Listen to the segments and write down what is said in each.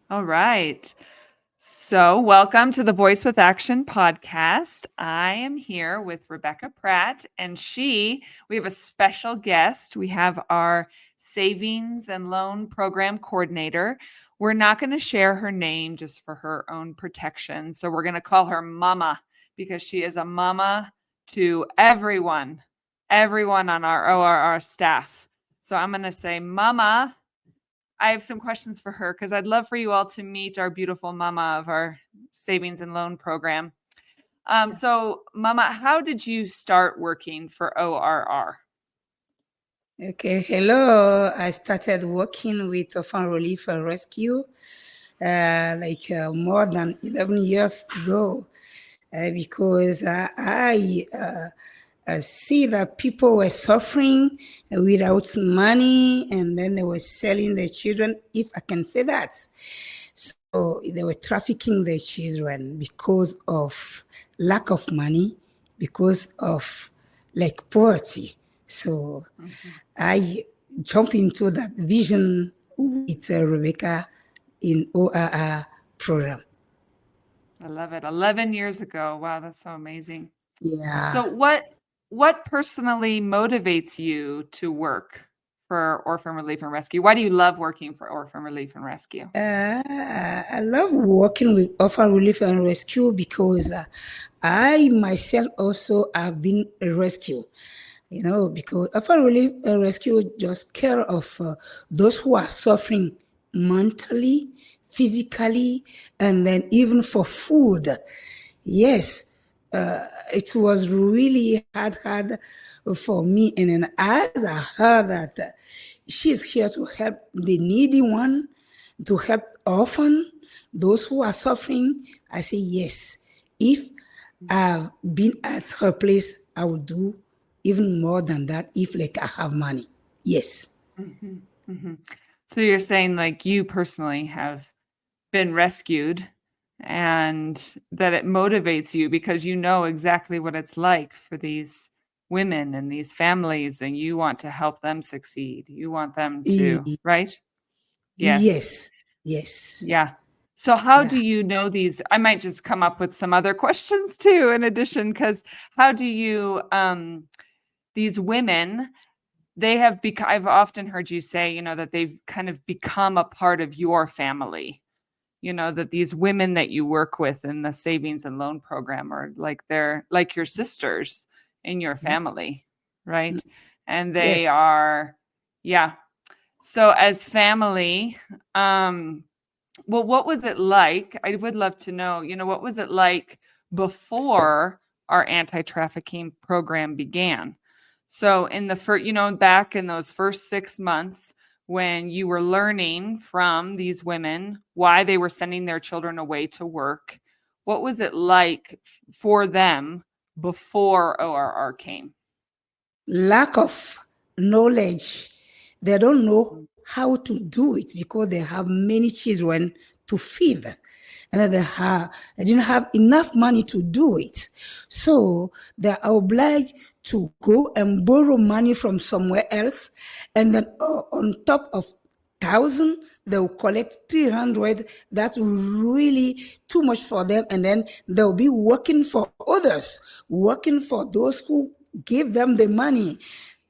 All right. So, welcome to the Voice with Action podcast. I am here with Rebecca Pratt, and we have a special guest. We have our savings and loan program coordinator. We're not going to share her name just for her own protection. So, we're going to call her Mama because she is a mama to everyone on our ORR staff. So, I'm going to say, Mama, I have some questions for her because I'd love for you all to meet our beautiful mama of our savings and loan program. So, Mama, how did you start working for ORR? Okay, hello. I started working with Orphan Relief and Rescue more than 11 years ago because I see that people were suffering without money and then they were selling their children, if I can say that. So they were trafficking their children because of lack of money, because of like poverty. So I jump into that vision with Rebecca in ORR program. I love it. 11 years ago. Wow, that's so amazing. Yeah. So, what personally motivates you to work for Orphan Relief and Rescue? Why do you love working for Orphan Relief and Rescue? I love working with Orphan Relief and Rescue because I myself also have been a rescue. Because Orphan Relief and Rescue just care of those who are suffering mentally, physically, and then even for food. Yes, it was really hard for me. And then as I heard that she's here to help the needy one, to help orphan, those who are suffering, I say yes. If I've been at her place, I will do even more than that if like I have money. Yes. Mm-hmm. Mm-hmm. So you're saying like you personally have been rescued and that it motivates you because you know exactly what it's like for these women and these families and you want to help them succeed. You want them to, right? Yes. Yes. Yes. Yeah. So how Yeah. do you know these? I might just come up with some other questions too in addition cuz how do you these women I've often heard you say, that they've kind of become a part of your family. That these women that you work with in the savings and loan program are they're like your sisters in your Yeah. family, right? And they Yes. are, yeah. So as family, well, what was it like? I would love to know, what was it like before our anti-trafficking program began? So in the first, back in those first 6 months when you were learning from these women why they were sending their children away to work, what was it like for them before ORR came? Lack of knowledge. They don't know how to do it because they have many children to feed. And then they didn't have enough money to do it. So they are obliged to go and borrow money from somewhere else. And then on top of 1,000, they'll collect 300. That's really too much for them. And then they'll be working for others, working for those who give them the money.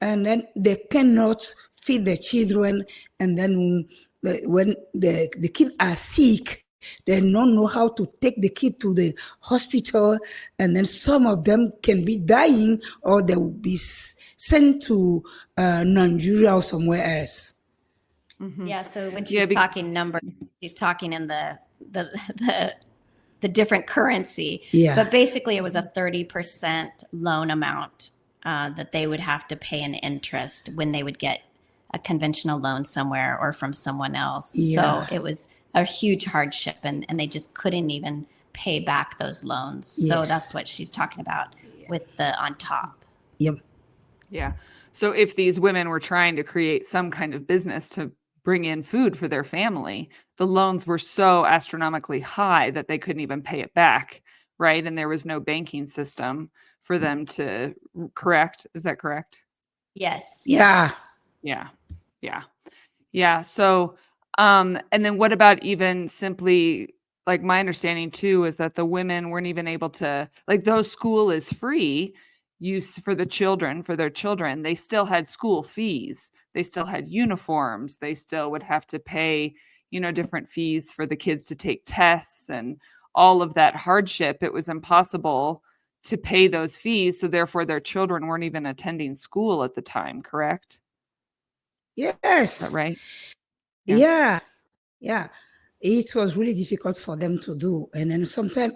And then they cannot feed the children. And then when the kids are sick, they don't know how to take the kid to the hospital. And then some of them can be dying or they will be sent to Nigeria or somewhere else. Mm-hmm. Yeah. So when she's talking numbers, she's talking in the different currency. Yeah. But basically, it was a 30% loan amount that they would have to pay in interest when they would get a conventional loan somewhere or from someone else. Yeah. So it was a huge hardship, and they just couldn't even pay back those loans. Yes. So that's what she's talking about with the on top. Yep. Yeah. So if these women were trying to create some kind of business to bring in food for their family, the loans were so astronomically high that they couldn't even pay it back, right? And there was no banking system for them to correct. Is that correct? Yes. Yeah. Yeah. Yeah. Yeah. So And then what about even simply, like, my understanding too is that the women weren't even able to, like, though school is free use for the children, for their children, they still had school fees. They still had uniforms. They still would have to pay, different fees for the kids to take tests and all of that hardship. It was impossible to pay those fees. So therefore their children weren't even attending school at the time, correct? Is that Yes. right? Yeah. Yeah. Yeah. It was really difficult for them to do. And then sometimes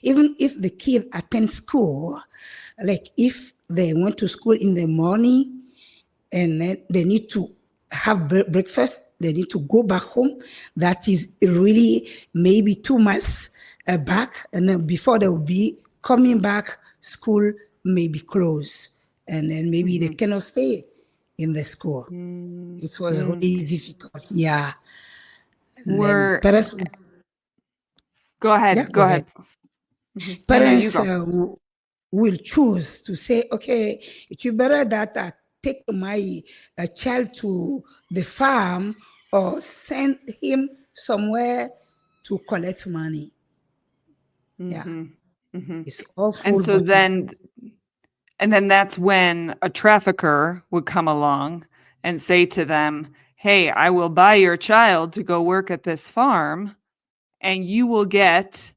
even if the kid attends school, like if they went to school in the morning and then they need to have breakfast, they need to go back home. That is really maybe 2 months back. And then before they will be coming back, school may be closed. And then maybe they Mhm. cannot stay in the school. Mm, It was mm. really difficult. Yeah. And then Were parents, Go yeah, ahead, go go ahead. ahead. Mhm. No, you Parents go. will choose to say, okay, it's better that I take my child to the farm or send him somewhere to collect money. Yeah, Mhm, mhm. it's And awful, so but it's then and then that's when a trafficker would come along and say to them, "Hey, I will buy your child to go work at this farm, and you will get,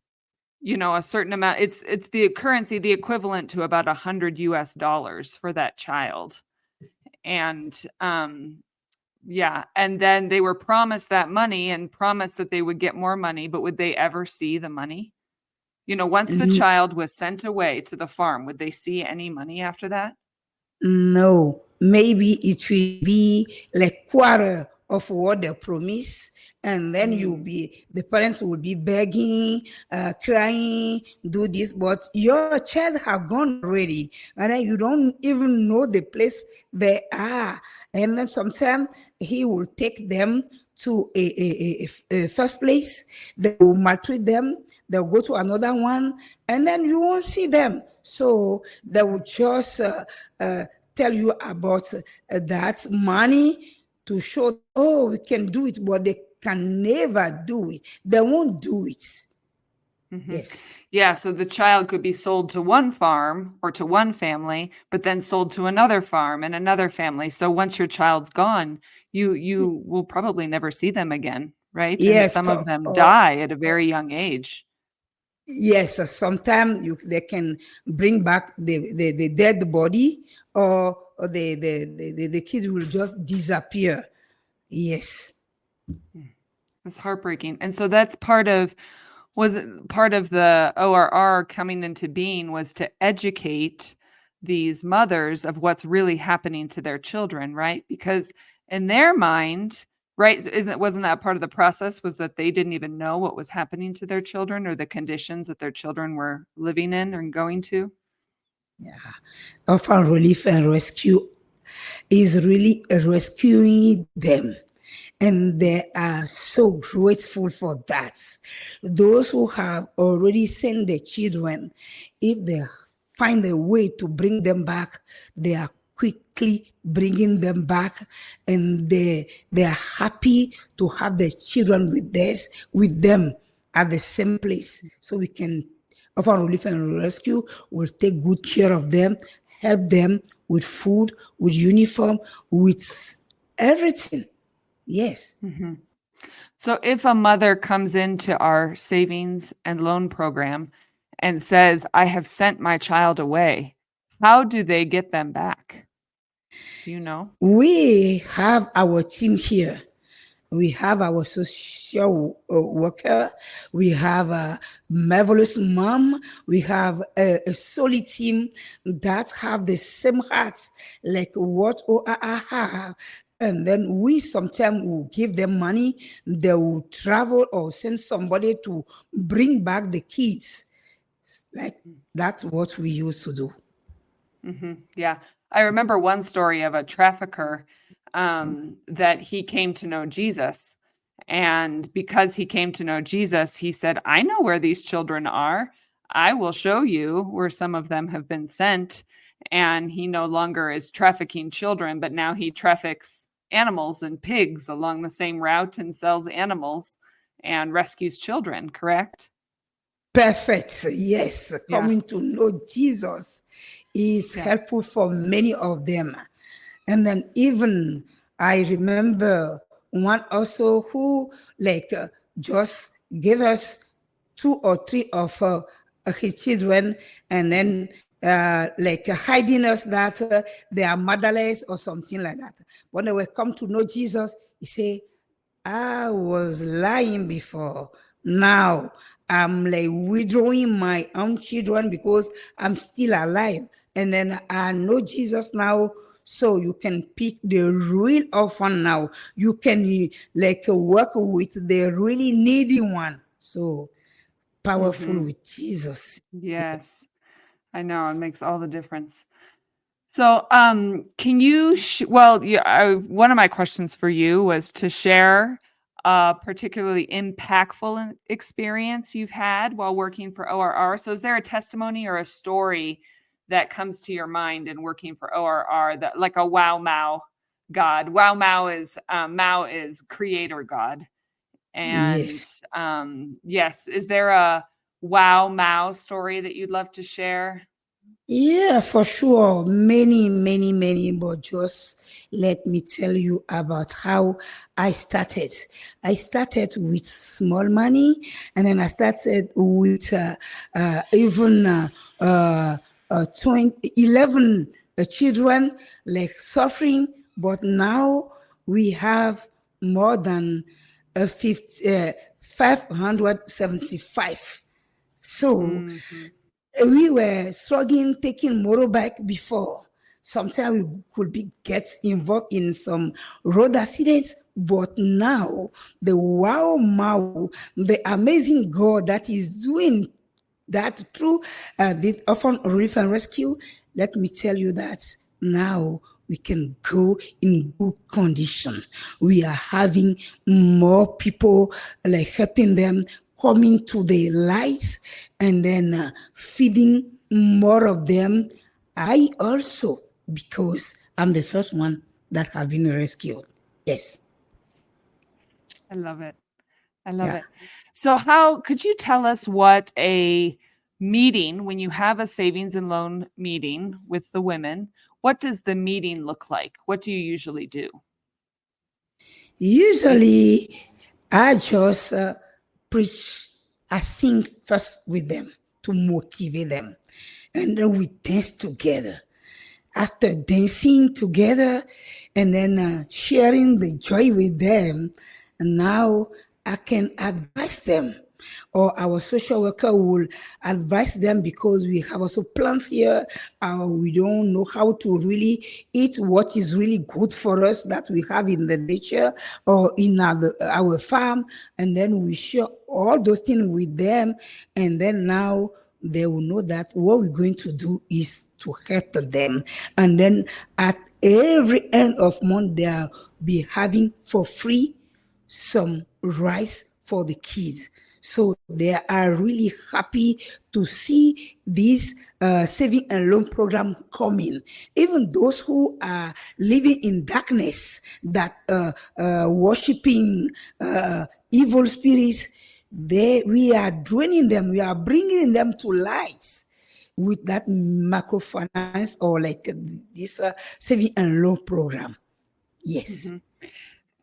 a certain amount." It's the currency, the equivalent to about $100 for that child. And, yeah, and then they were promised that money and promised that they would get more money, but would they ever see the money? Once the child was sent away to the farm, would they see any money after that? no, maybe it will be like quarter of what they promise, and then Mm, the parents will be begging, crying, do this, but your child have gone already, and then you don't even know the place they are, and then sometimes he will take them to a first place, they will maltreat them, they'll go to another one, and then you won't see them. So they will just uh, tell you about that money to show, oh, we can do it, but they can never do it. They won't do it. mhm. Yes. Yeah, so the child could be sold to one farm or to one family, but then sold to another farm and another family. So once your child's gone, you will probably never see them again, right? And Yes. some of them Or, die at a very young age. yes, sometimes they can bring back the dead body, or the kid will just disappear. Yes. It's heartbreaking. And so that's part of was it part of the ORR coming into being was to educate these mothers of what's really happening to their children, right? Because in their mind, right, wasn't that part of the process was that they didn't even know what was happening to their children or the conditions that their children were living in and going to? Yeah. Orphan relief and rescue is really rescuing them. And they are so grateful for that. Those who have already sent their children, if they find a way to bring them back, they are quickly bringing them back, and they are happy to have their children with them at the same place, so we can offer relief and rescue will take good care of them, help them with food, with uniform, with everything. Yes. Mhm. So if a mother comes into our savings and loan program and says, "I have sent my child away," how do they get them back? Do you know? We have our team here. We have our social worker. We have a marvelous mom. We have a solid team that have the same hearts like what ORR have. And then we sometimes will give them money. They will travel or send somebody to bring back the kids. Like that's what we used to do. Yeah. I remember one story of a trafficker, that he came to know Jesus. And because he came to know Jesus, he said, "I know where these children are. I will show you where some of them have been sent." And he no longer is trafficking children, but now he traffics animals and pigs along the same route and sells animals and rescues children, correct? Perfect. Yes. Yeah. Coming to know Jesus is Yeah. helpful for many of them. And then even I remember one also who just gave us two or three of his children, and then hiding us that they are motherless or something like that. When they were come to know Jesus, he said, I was lying before. Now I'm like withdrawing my own children because I'm still alive. And then I know Jesus now. So you can pick the real orphan now. You can work with the really needy one. So powerful Mm-hmm. with Jesus. Yes. I know it makes all the difference. So, can you, one of my questions for you was to share a particularly impactful experience you've had while working for ORR. So, is there a testimony or a story that comes to your mind in working for ORR that, like a wow Mao God? Wow Mao is creator God, and Yes. yes, is there a wow Mao story that you'd love to share? Yeah, for sure. Many, many, many. But just let me tell you about how I started. I started with small money, and then I started with even 11 children like suffering. But now we have more than 575. So Mhm. we were struggling taking motorbike before. Sometimes we could be get involved in some road accidents, but now the wow Mao, the amazing God that is doing that through the orphan relief and rescue, let me tell you that now we can go in good condition. We are having more people like helping them coming to the lights, and then feeding more of them. I also, because I'm the first one that have been rescued. Yes. I love it. I love Yeah. it. So how could you tell us what a meeting, when you have a savings and loan meeting with the women, what does the meeting look like? What do you usually do? Usually, I just preach, I sing first with them to motivate them. And then we dance together. After dancing together and then sharing the joy with them, and now I can advise them, or our social worker will advise them, because we have also plants here. We don't know how to really eat what is really good for us that we have in the nature or in our farm. And then we share all those things with them. And then now they will know that what we're going to do is to help them. And then at every end of month, they'll be having for free some rice for the kids. So they are really happy to see this saving and loan program coming. Even those who are living in darkness, that worshiping evil spirits, we are draining them. We are bringing them to light with that microfinance, or like this saving and loan program. Yes. Mhm.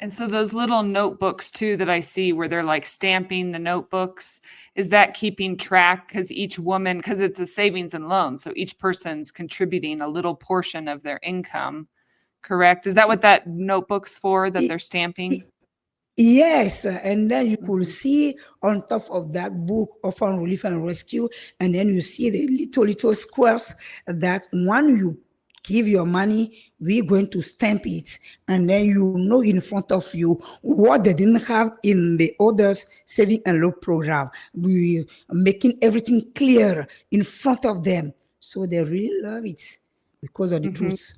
And so those little notebooks too that I see where they're like stamping the notebooks, is that keeping track? Because each woman, because it's a savings and loan, so each person's contributing a little portion of their income, correct? Is that what that notebook's for, that It, they're stamping? Yes, and then you could Mhm. see on top of that book, Orphan Relief and Rescue, and then you see the little squares that when you give your money, we're going to stamp it, and then you know in front of you what they didn't have in the others saving and loan program. We are making everything clear in front of them, so they really love it because of the Mhm. truth.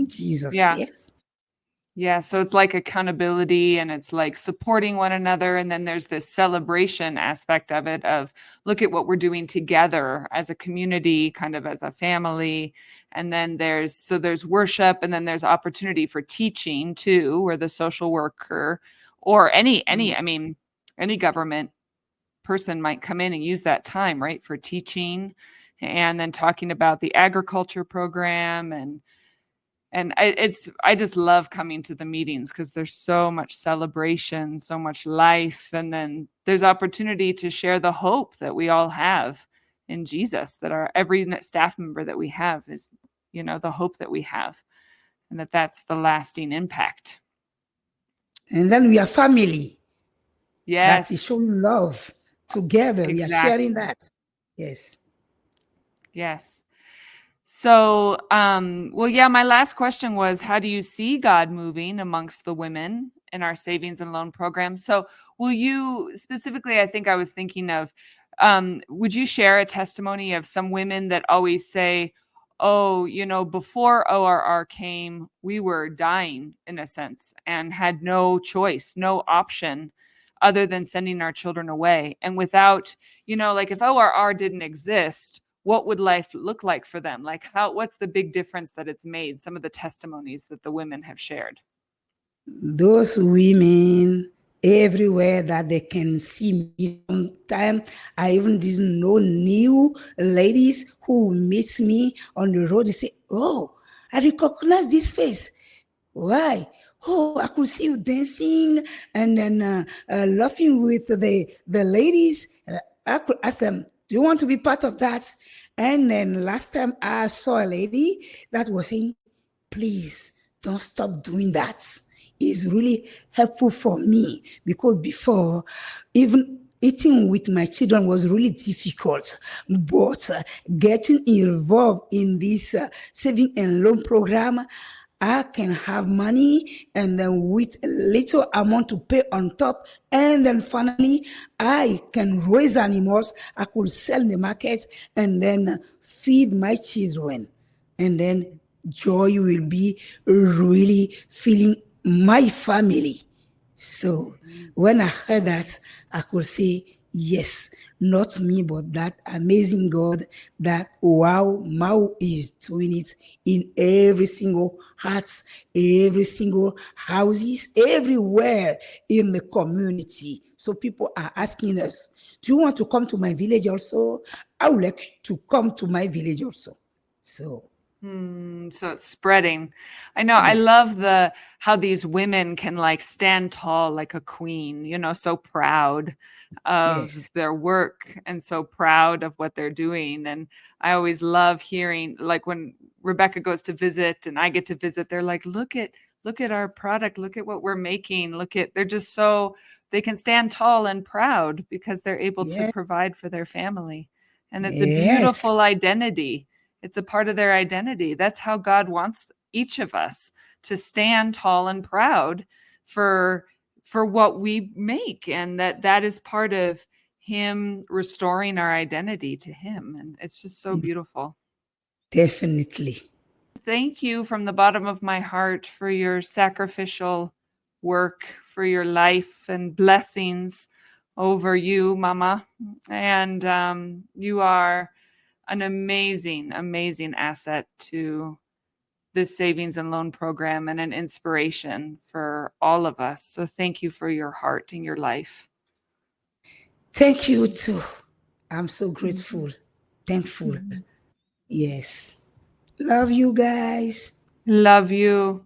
Jesus, Yeah. yes. Yeah, so it's like accountability and it's like supporting one another. And then there's this celebration aspect of it of look at what we're doing together as a community, kind of as a family. And then there's worship, and then there's opportunity for teaching too, where the social worker or any government person might come in and use that time, right, for teaching, and then talking about the agriculture program. And I just love coming to the meetings because there's so much celebration, so much life, and then there's opportunity to share the hope that we all have in Jesus, that every staff member that we have is, the hope that we have, and that's the lasting impact. And then we are family. Yes. That is showing love together. Exactly. We are sharing that. Yes. Yes. So, my last question was, how do you see God moving amongst the women in our savings and loan program? So, will you specifically, I think I was thinking of, would you share a testimony of some women that always say, oh, before ORR came, we were dying in a sense and had no choice, no option other than sending our children away. And without, like if ORR didn't exist, what would life look like for them? Like what's the big difference that it's made? Some of the testimonies that the women have shared. Those women everywhere that they can see me. Sometimes I even didn't know new ladies who meet me on the road. They say, oh, I recognize this face. Why? Oh, I could see you dancing and then laughing with the ladies. I could ask them, do you want to be part of that? And then last time I saw a lady that was saying, please don't stop doing that. It's really helpful for me because before, even eating with my children was really difficult, but getting involved in this saving and loan program, I can have money and then with a little amount to pay on top. And then finally, I can raise animals. I could sell in the market and then feed my children. And then joy will be really feeling my family. So when I heard that, I could say, yes, not me, but that amazing God that wow, Mao is doing it in every single hearts, every single houses, everywhere in the community. So people are asking us, do you want to come to my village also? I would like to come to my village also. So So it's spreading. I know. I yes. love how these women can like stand tall like a queen, so proud of Yes. their work and so proud of what they're doing. And I always love hearing, like when Rebecca goes to visit and I get to visit, they're like, look at our product, look at what we're making, they're just so, they can stand tall and proud because they're able to Yes. provide for their family. And it's a Yes. beautiful identity. It's a part of their identity. That's how God wants each of us to stand tall and proud for what we make, and that is part of him restoring our identity to him. And it's just so beautiful. Definitely. Thank you from the bottom of my heart for your sacrificial work, for your life and blessings over you, Mama. And you are an amazing, amazing asset to this savings and loan program and an inspiration for all of us. So thank you for your heart and your life. Thank you too. I'm so grateful, thankful. Yes. Love you guys. Love you.